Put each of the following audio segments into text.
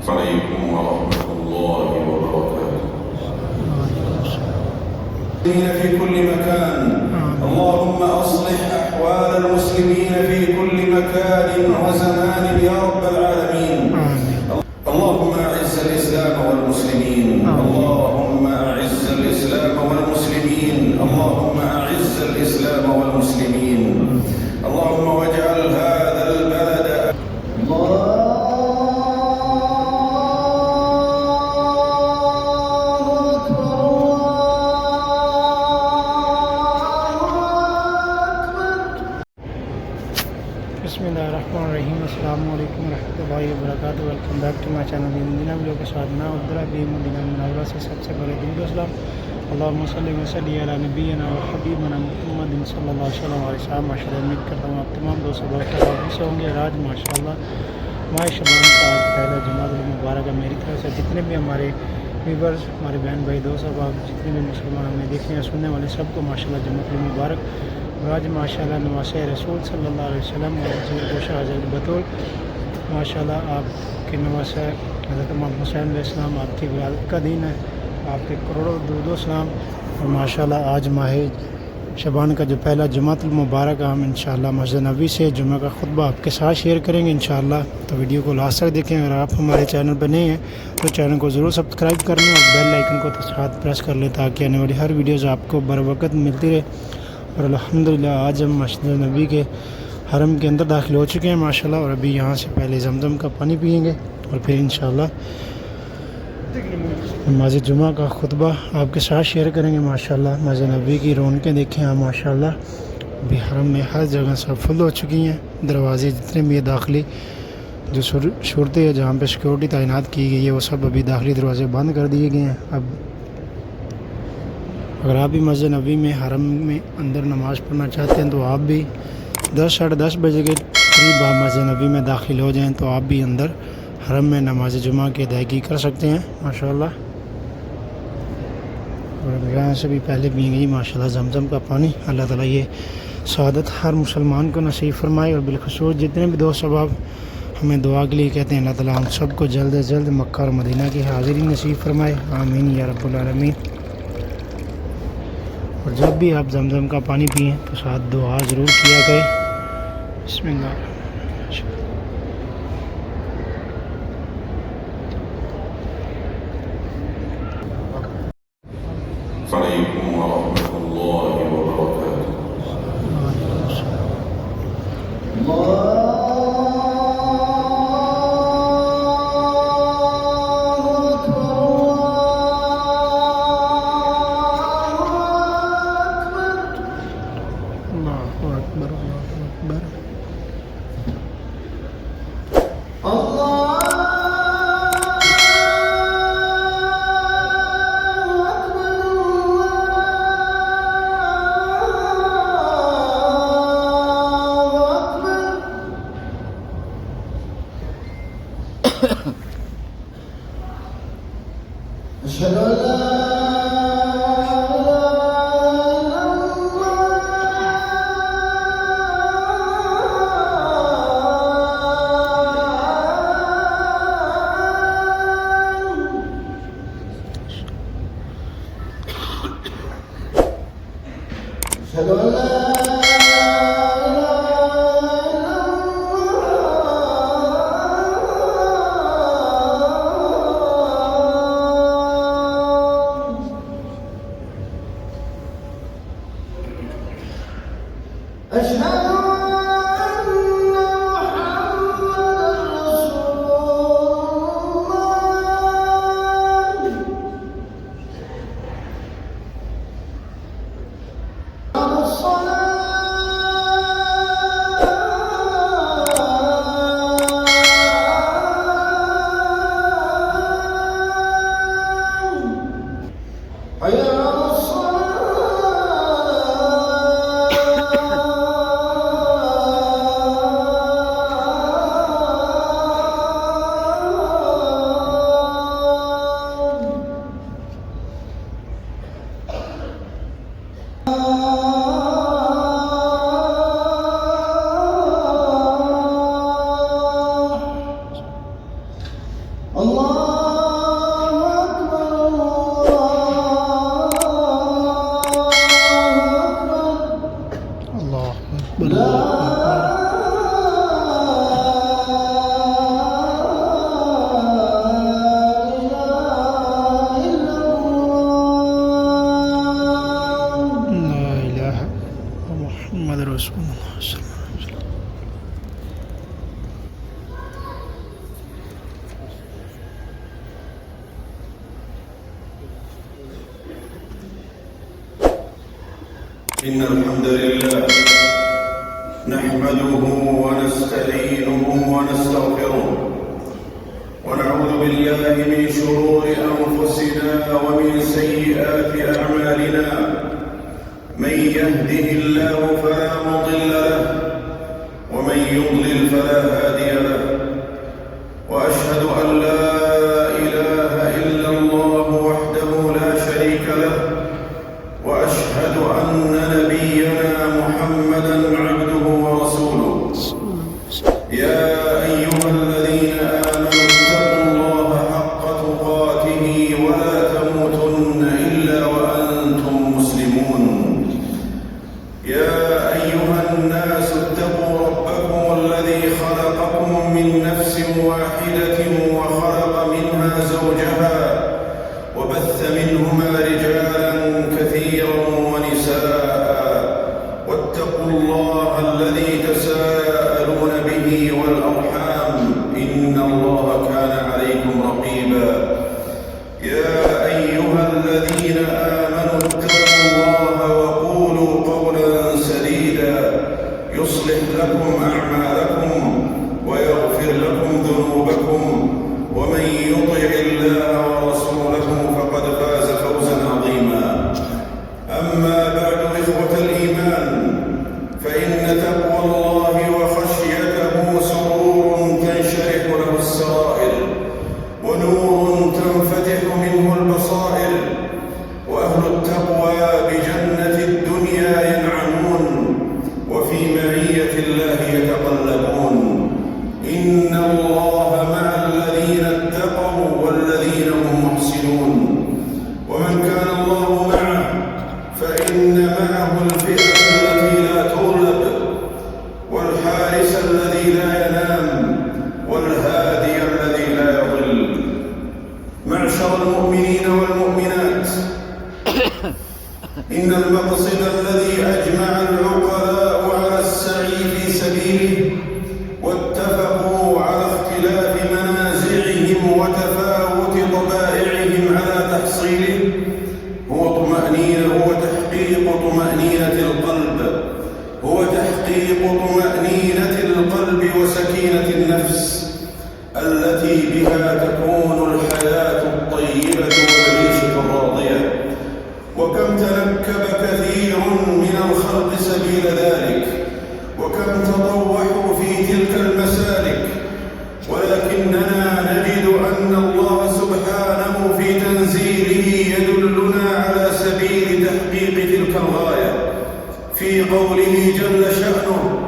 عليكم ورحمة الله وبركاته. في كل مكان، اللهم أصلح أحوال المسلمين في كل مكان وزمان يا رب العالمين. اللهم أعز الإسلام والمسلمين، اللهم أعز الإسلام والمسلمين، اللهم أعز الإسلام والمسلمين، اللهم واجعل هذا البلد Bismillahirrahmanirrahim. Assalamualaikum warahmatullahi wabarakatuh. Welcome back to my channel Madina video के साथ मैं उद्रा भी मदीना मुनव्वरा से सबसे पहले दिल सलाम अल्लाहुम्मा सल्ली व सल्लिम अला नबीना व हबीबना मुहम्मद सल्लल्लाहु अलैहि वसल्लम। माशाअल्लाह उम्मीद करता हूँ आप तमाम दोस्तों बहुत से होंगे। आज माशाअल्लाह माह शबान का आज पहला जुमाअतुल मुबारक है। मेरी तरफ से जितने भी हमारे व्यूवर्स, हमारे बहन भाई दोस्त अब जितने भी मुसलमान हमें देखने या सुनने वाले सबको माशाअल्लाह जुमाअतुल मुबारक। आज माशाअल्लाह नवासे रसूल सल्लल्लाहु अलैहि वसल्लम और गोशा हज़रत बतौल माशाअल्लाह आपके नवासे हज़रत इमाम हुसैन अलैहिस्सलाम आपकी विलादत का दिन है। आपके करोड़ों दुरूद सलाम। और माशाअल्लाह आज माह शबान का जो पहला जुमाअतुल मुबारक हम इंशाअल्लाह मस्जिद नबवी से जुम्मे का खुतबा आपके साथ शेयर करेंगे इंशाअल्लाह। तो वीडियो को लास्ट तक देखें। अगर आप हमारे चैनल पर नए हैं तो चैनल को ज़रूर सब्सक्राइब कर लें और बेल आइकन को तो साथ प्रेस कर लें ताकि आने वाली हर वीडियोज़ आपको बर वक्त मिलती रहे। और अल्हम्दुलिल्लाह आज हम मस्जिद नबी के हरम के अंदर दाखिल हो चुके हैं माशाल्लाह। और अभी यहाँ से पहले ज़मज़म का पानी पिएंगे और फिर इंशाअल्लाह नमाज़ जुमा का खुतबा आपके साथ शेयर करेंगे माशाल्लाह। मस्जिद नबी की रौनकें देखें आप माशाल्लाह। अभी हरम में हर जगह सब फुल हो चुकी हैं। दरवाज़े जितने भी दाखिली जो शर्तें हैं जहाँ पे सिक्योरिटी तैनात की गई है वो सब अभी दाखिली दरवाज़े बंद कर दिए गए हैं। अब अगर आप भी मस्जिद नबी में हरम में अंदर नमाज़ पढ़ना चाहते हैं तो आप भी 10 साढ़े 10 बजे के करीब आप मस्जिद नबी में दाखिल हो जाएं तो आप भी अंदर हरम में नमाज जुमा की अदायगी कर सकते हैं माशाल्लाह। और यहाँ से भी पहले पी गई माशाल्लाह ज़मज़म का पानी। अल्लाह ताला ये सआदत हर मुसलमान को नसीब फरमाए। और बिलखसूस जितने भी दोस्त अब हमें दुआ के लिए कहते हैं अल्लाह ताला हम सबको जल्द से जल्द मक्का और मदीना की हाज़िरी नसीब फरमाए, आमीन या रब्बुल आलमीन। और जब भी आप ज़मज़म का पानी पिएं तो साथ दुआ ज़रूर किया करें। बिस्मिल्लाह। عليكم ورحمة الله وبركاته. अल्लाहु अकबर, अल्लाहु अकबर। أشهد أن لا أشهد أن لا إن الحمد لله نحمده ونستعينه ونستغفره ونعوذ بالله من شرور أنفسنا ومن سيئات أعمالنا. من يهده الله فلا مضل له ومن يضلل فلا هادي له، وأشهد أن لا إله إلا الله وحده لا شريك له، وأشهد أن نبينا محمدًا عبده ورسوله. يا أيها الذين آمنوا اتقوا الله حق تقاته ولا تموتن إلا وأنتم مسلمون. يا أيها الناس اتقوا ربكم الذي خلقكم من نفس واحدة وخلق منها زوجها وبث منهما رجالا كثيرا ونساء، واتقوا الله الذي تساءلون به والأرحام إن الله كان عليكم رقيبا. يا أيها الذين آمنوا اتقوا الله وقولوا قولا سديدا يصلح لكم أعمالكم ويغفر لكم ذنوبكم، ومن يطع الله ورسوله فقد فاز فوزا عظيما. أما بعد، إخوة الإيمان، فإن تقوى الله وخشيته سرور تنشرح له السرائر ونور تنفتح منه البصائر، وأهل التقوى بجنة الدنيا ينعمون وفي معية الله يتقلبون. إن الله مع الذين اتقوا والذين هم محسنون، ومن كان الله معه فإن معه الفئة التي لا تغلب، والحارس الذي لا ينام، والهادي الذي لا يضل. معشر المؤمنين والمؤمنات، إن المقصد الذي أجمع العقلاء على السعي في سبيله واتفقوا على اختلاف منازعهم وتفاوت طبائعهم على تحصيله هو تحقيق طمأنينة القلب، هو تحقيق طمأنينة القلب وسكينة النفس التي بها تكون الحياة الطيبة والعيشة الراضية. وكم تنكب كثير من الخلق سبيل ذلك، وكم تطوحوا في تلك المسالك، ولكننا نجد أن الله سبحانه في تنزيله يدلنا على سبيل تحقيق تلك الغاية في قوله جل شأنه: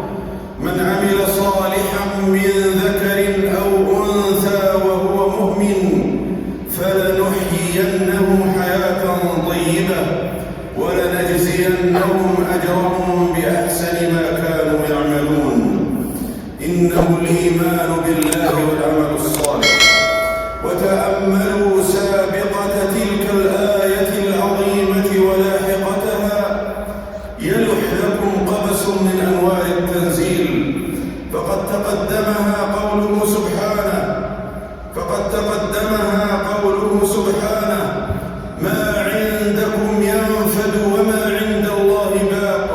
من عمل صالحا من ذكر أو أنثى وهو مؤمن فلنحيينه حياة طيبة ولنجزينهم أجرهم بأحسن ما كانوا يعملون. إنه الإيمان بالله والعمل الصالح. وتأملوا سابقة تلك الآية العظيمة ولاحقتها يلح لكم قبس من أنوار التنزيل، فقد تقدمها قوله سبحانه: ما عندكم ينفد وما عند الله باق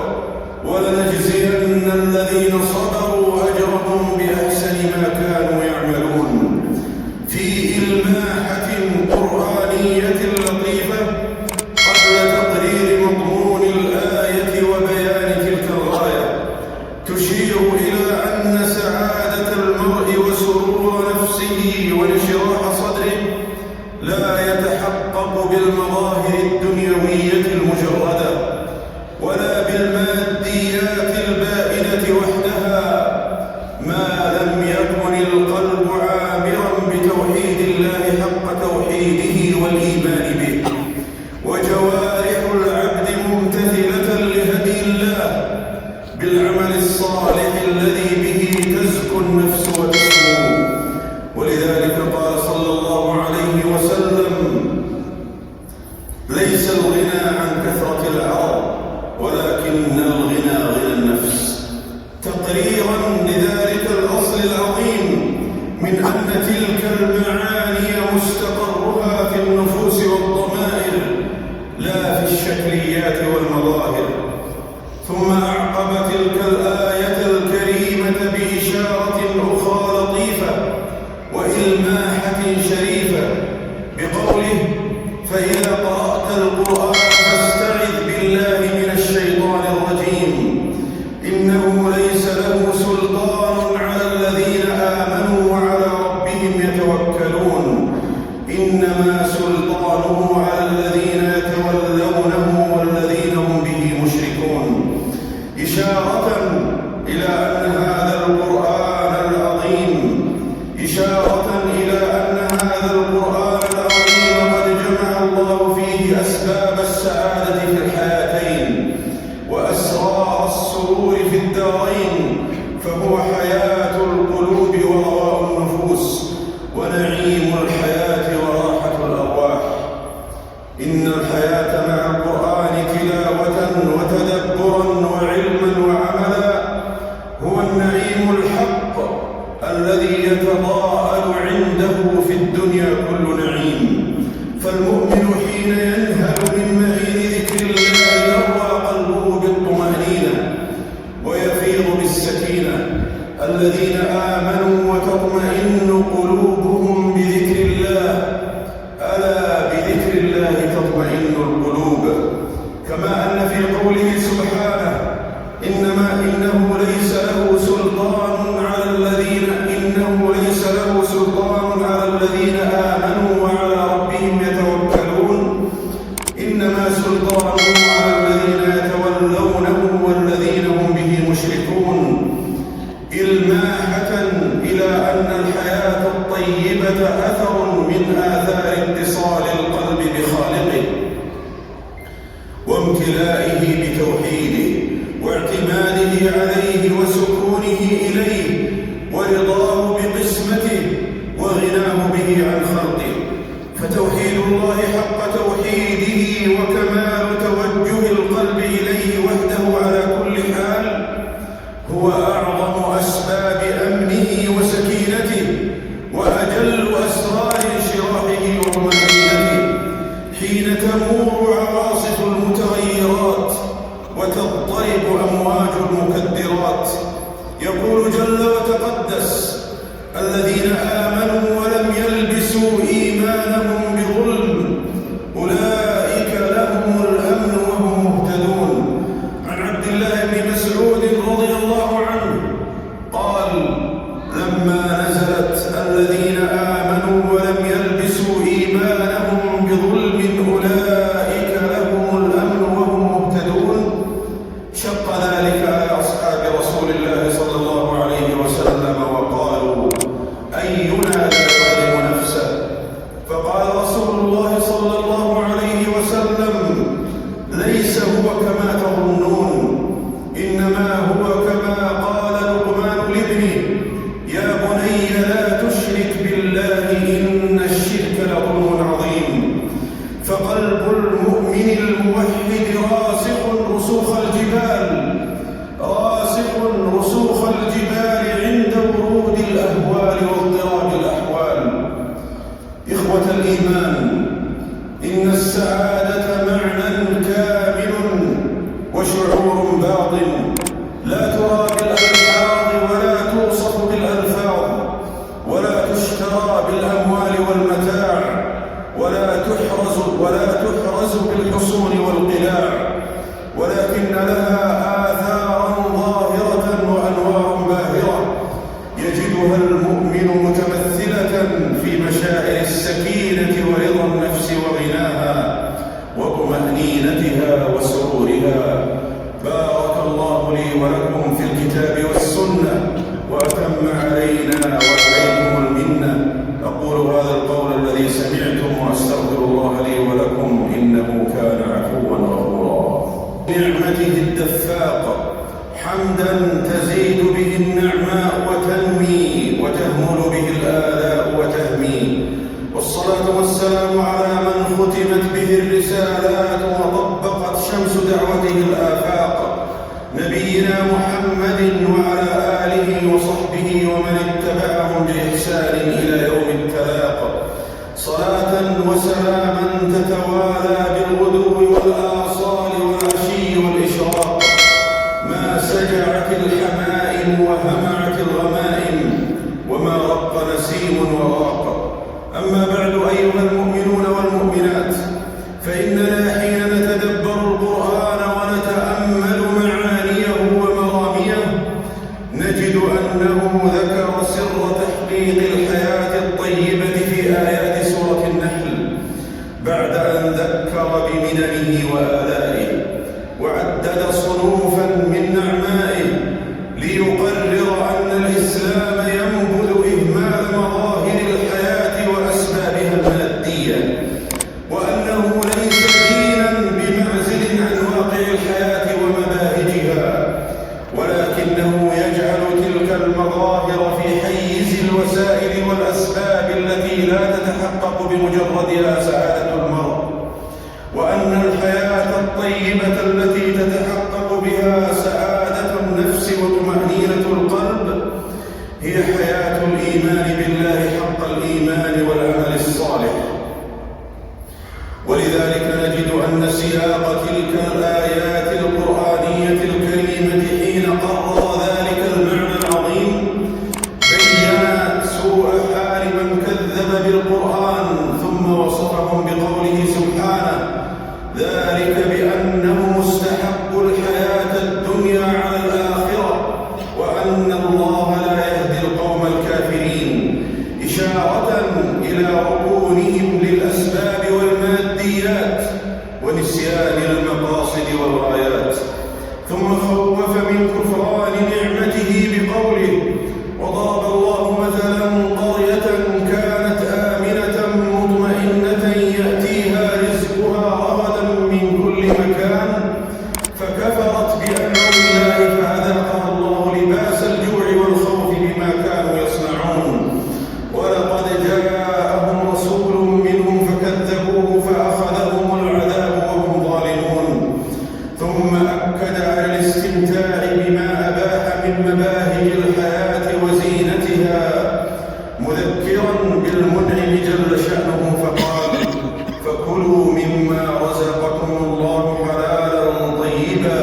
ولنجزين الذين صبروا أجرهم بأحسن ما كانوا يعملون. في إلماحة قرآنية لطيفة قبل تقرير مضمون الآية وبيان تلك الغاية تشير إلى أن سعادة المرء وسرور نفسه وانشراح صدره لا يتحقق بالمظاهر الدنيوية المجردة ولا بالماديات البائنة وحدها، ما لم يكن القلب عامرا بتوحيد الله حق توحيده والإيمان به، وجوارح العبد ممتثلة لهدي الله بالعمل الصالح الذي به تزكو النفس وتسمو. ولذلك قال صلى الله عليه وسلم: ليس الغنى عن كثرة العرب ولكن الغنى غنى النفس، تقريرا لذلك الأصل العظيم من أن تلك المعاني مستقرها في النفوس والضمائر لا في الشكليات والمظاهر. ثم أعقب تلك الآية الكريمة بإشارة أخرى لطيفة وإلماحة شريفة بقوله: فإذا قرأت القرآن فاستعذ بالله من الشيطان الرجيم إنه ليس له سلطان على الذين آمنوا وعلى ربهم يتوكلون إنما سلطانه على الذين يتولونه والذين هم به مشركون، إشارة إلى أن هذا القرآن العظيم قد جمع الله فيه أسباب السعادة في الحياتين وأسرار السرور في الدارين، فهو حياة القلوب ورواء النفوس ونعيم الحياة وراحة الأرواح. إن الحياة مع القرآن تلاوة وتدبرا وعلما وعملا هو النعيم الحق الذي يتضاءل عنده في الدنيا كل نعيم. فالمؤمن حين ينهل من معين ذكر الله يروى قلبه بالطمأنينة ويفيض بالسكينة. الذين آمنوا وتطمئن قلوبهم بذكر الله، ألا بذكر الله تطمئن القلوب. كما أن في قوله سبحانه: إنه ليس له سلطان على الذين آمنوا وعلى ربهم يتوكلون إنما سلطانه على الذين يتولونه والذين هم به مشركون، إلماحة إلى أن الحياة الطيبة أثر من آثار اتصال القلب بخالقه وامتلائه بتوحيده واعتماده عليه وسكونه إليه ورضاه بقسمته وغناه به عن خلقه. فتوحيد الله حق توحيده وكمال توجه القلب إليه وحده على كل حال هو أعظم أسباب أمنه وسكينته وأجل أسرار انشراحه وطمأنينته حين تمور عواصف المتغيرات وتضطرب أمواج المكدرات. يقول جل وتقدس: الذين آمنوا ولم يلبسوا إيمانهم بظلم أولئك لهم الأمن وهم مهتدون. عن عبد الله بن مسعود رضي الله عنه قال: لما نزلت الذين آمنوا ولم يلبسوا إيمانهم بظلم أولئك لهم الأمن وهم مهتدون، شق ذلك على أصحاب رسول الله صلى الله عليه وسلم وقالوا: أينا لا يظلم نفسه؟ فقال رسول الله صلى الله عليه وسلم: ليس هو كما تظنون، إنما هو كما قال لقمان لابنه: يا بني لا تشرك بالله إن الشرك لظلم عظيم. فقلب المؤمن الموحد راسخ رسوخ الجبال عند ورود الأهوال واضطراب الأحوال. إخوة الإيمان، إن السعادة معنى كامل وشعور باطن لا ترى بالألفاظ ولا توصف بالألفاظ ولا تشترى بالأموال والمتاع ولا تحرز بالحصون والقلاع، ولكن لها آثارا ظاهرة وأنوار باهرة يجدها المؤمن متمثلة في مشاعر السكينة ورضا النفس وغناها وطمأنينتها وسرورها. بارك الله لي ولكم في الكتاب والسنة وأتم علينا وعليكم المنة. أقول هذا القول الذي سمعتم وأستغفر الله لي ولكم إنه كان عفوا غفورا. نعمته الدفاق حمدا تزيد به النعماء وتنمي وتهمل به الآلاء وتهمي، والصلاة والسلام على من ختمت به الرسالات وطبقت شمس دعوته الآفاق، نبينا محمد وعلى آله وصحبه ومن اتبعهم بإحسان إلى يوم التلاق. صلاة وسلاما تتوالى بالغدو والآصال والعشي والإشراق أما بعد أيها المؤمنون والمؤمنات، فإننا حين نتدبر القرآن ونتأمل معانيه ومراميه نجد أنه ذكر سر تحقيق الحياة الطيبة في آيات سورة النحل، بعد أن ذكر بمننه وآلائه وعدد صنوفا من نعمائه ليقرر أن الإسلام ينبذ إهمال مظاهر الحياة وأسبابها المادية، وأنه ليس دينا بمعزل عن واقع الحياة ومباهجها، ولكنه يجعل تلك المظاهر في حيز الوسائل والأسباب التي لا تتحقق بمجردها سعادة المرء، وأن الحياة الطيبة التي تتحقق بها سعادة النفس وطمأنينة القلب هي حياة الإيمان بالله حق الإيمان والعمل الصالح. ولذلك نجد أن سياق تلك الآيات القرآنية الكريمة حين قرر ذلك المعنى العظيم بين سوء حال من كذب بالقرآن، ثم وصفهم بقوله سبحانه: ذلك بأنهم استحقوا الحياة الدنيا على الآخرة وأن الله لا يهدي القوم الكافرين، إشارة إلى ركونهم للأسباب والماديات ونسيان المقاصد والغايات. ثم خوف من كفران نعمته بقوله: وضرب الله مثلا قرية كانت آمنة مطمئنة يأتيها رزقها رغدا من كل مكان فكفرت بأنعم الله فأذاقها الله لباس الجوع والخوف بما كانوا يصنعون، ولقد جاءهم رسول منهم فكذبوه فأخذهم العذاب وهم ظالمون. ثم أكد على الاستمتاع بما أباح من مباهج الحياة وزينتها، مذكرا بالمنعم جل شأنه فقال: فكلوا مما رزقكم الله حلالا طيبا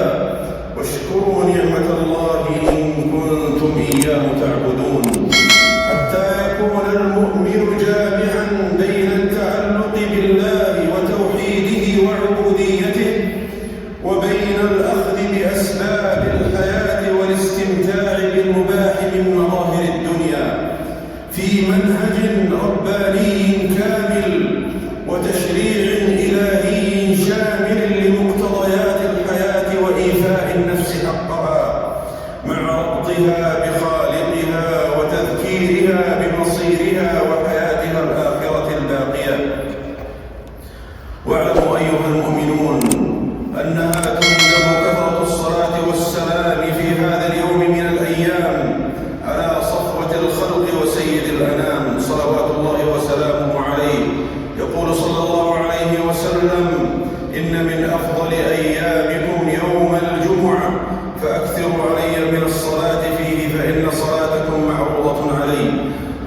واشكروا نعمة الله إن كنتم إياه تعبدون، حتى يكون المؤمن جامعا بين التعلق بالله وتوحيده وعبوديته وبين الأخذ بأسباب الحياة والاستمتاع بالمباح من مظاهر الدنيا في منهج رباني كامل وتشريع إلهي شامل لمقتضيات الحياة وإيفاء النفس حقها مع ربطها بخالقها وتذكيرها بمصيرها وحياتها الآخرة الباقية. واعلموا أيها المؤمنون أنها تندب كثرة الصلاة والسلام في هذا اليوم من الأيام على صفوة الخلق وسيد الأنام صلوات الله وسلامه عليه. يقول صلى الله عليه وسلم: إن من أفضل أيامكم يوم الجمعة فأكثروا علي من الصلاة فيه فإن صلاتكم معروضة علي.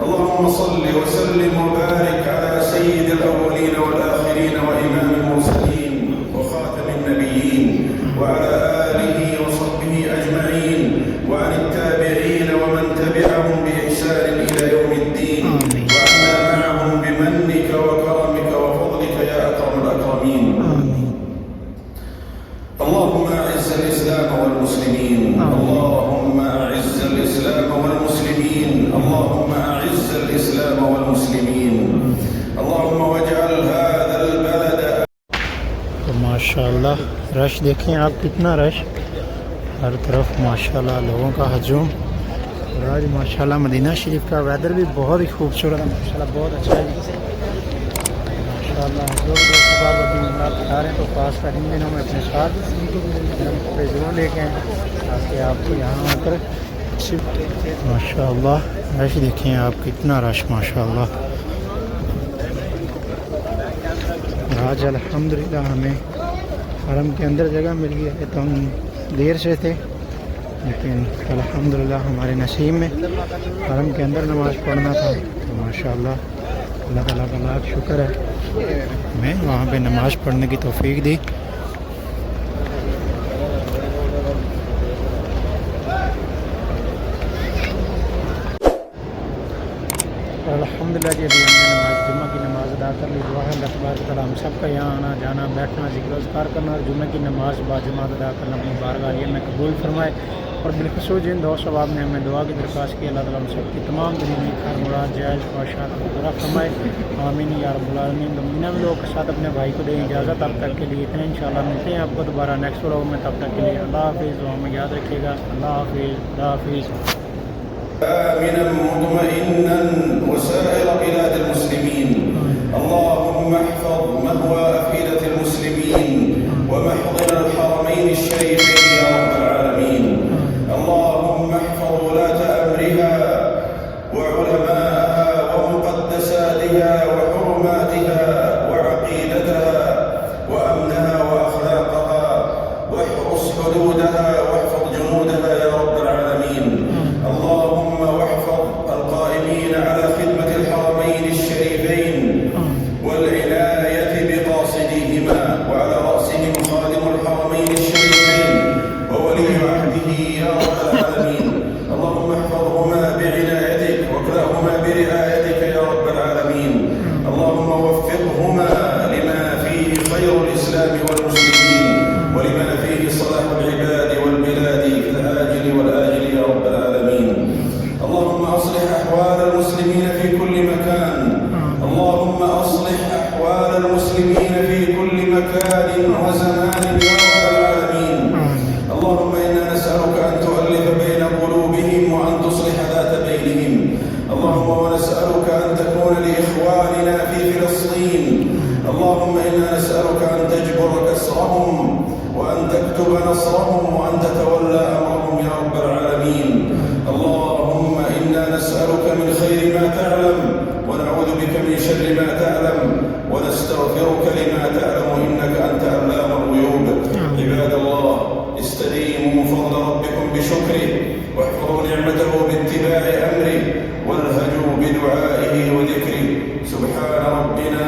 اللهم صل وسلم وبارك على سيد الأولين والآخرين وإمام المرسلين وخاتم النبيين وعلى آله وصحبه أجمعين وعن التابعين ومن تبعهم بإحسان إلى يوم الدين، وعنا معهم بمنك وكرمك وفضلك يا أكرم الأكرمين. اللهم أعز الإسلام والمسلمين، اللهم أعز الإسلام والمسلمين، اللهم أعز الإسلام والمسلمين، اللهم واجعل هذا البلد. तो माशाल्लाह रश देखें आप, कितना रश, हर तरफ माशाल्लाह लोगों का हजूम। और आज माशाल्लाह मदीना शरीफ का वेदर भी बहुत ही खूबसूरत है, माशाल्लाह बहुत अच्छा है माशाल्लाह। जो दोस्त अभी उम्रा बता रहे हैं तो पास का इन दिनों में अपने साथ गर्म कपड़े जरूर लेके आए ताकि आपको यहाँ आकर माशाल्लाह रश देखें आप, कितना रश माशाल्लाह। आज अल्हम्दुलिल्लाह हमें हरम के अंदर जगह मिल गई है, तो हम देर से थे, लेकिन अल्हम्दुलिल्लाह हमारे नसीब में हरम के अंदर नमाज़ पढ़ना था। तो माशाल्लाह अल्लाह ताला का लाख शुक्र है हमें वहाँ पे नमाज़ पढ़ने की तौफीक दी। अल्हम्दुलिल्लाह जी अभी हमने नमाज़ जुम्मे की नमाज़ अदा कर ली। दुआ है अल्लाह तबारक व तआला हम सब का यहाँ आना जाना बैठना ज़िक्र अज़कार करना और जुम्मे की नमाज़ बाजमात अदा करना अपनी बारगाह में कबूल फरमाए। और बिलखसूस जिन दो सवाब ने हमें दुआ की दरख्वास्त की अल्लाह ताला हम सब की तमाम दुनिया खैर मुराद जायज़ ख्वाहिशात को पूरा फरमाए। आमीन या रब्बुल आलमीन। दुनिया में लोगों के साथ अपने भाई को दें इजाज़त। अब तक के लिए इतने, इंशाअल्लाह मिलते हैं आपको दोबारा नेक्स्ट व्लॉग में। तब तक के लिए अल्लाह हाफिज़। दुआ में याद रखिएगा। अल्लाह हाफिज़। अल्लाह हाफिज़। آمنا مطمئنا وسائر بلاد المسلمين. اللهم احفظ مهوى أفئدة المسلمين ومحضر الحرمين الشريفين يا رب العالمين. اللهم احفظ ولاة أمرها وعلماءها ومقدساتها وحرماتها وعقيدتها وأمنها وأخلاقها، واحرس حدودها واحفظ جنودها يا رب العالمين. اللهم واحفظ القائمين على خدمة الحرمين الشريفين والعناية بقاصديهما، وعلى رأسهم خادم الحرمين الشريفين وولي عهده يا رب العالمين. اللهم احفظهما بعنايتك واكلأهما برعايتك يا رب العالمين. اللهم وفقهما لما فيه خير الإسلام والمسلمين ولما فيه صلاح العباد والبلاد في العاجل والآجل يا رب العالمين. اللهم أصلح أحوال المسلمين في كل مكان. اللهم أصلح أحوال المسلمين في كل مكان وزمان يا رب العالمين. اللهم إنا نسألك أن تؤلف بين قلوبهم وأن تصلح ذات بينهم. اللهم ونسألك أن تكون لإخواننا في فلسطين. اللهم إنا نسألك أن تجبر كسرهم وأن تكتب نصرهم وأن تتولى أمرهم يا رب العالمين. اللهم إنا نسألك من خير ما تعلم ونعوذ بك من شر ما تعلم ونستغفرك لما تعلم إنك أنت علام الغيوب. عباد الله، استديموا فضل ربكم بشكره واحفظوا نعمته باتباع أمره والهجوا بدعائه وذكره. سبحان ربنا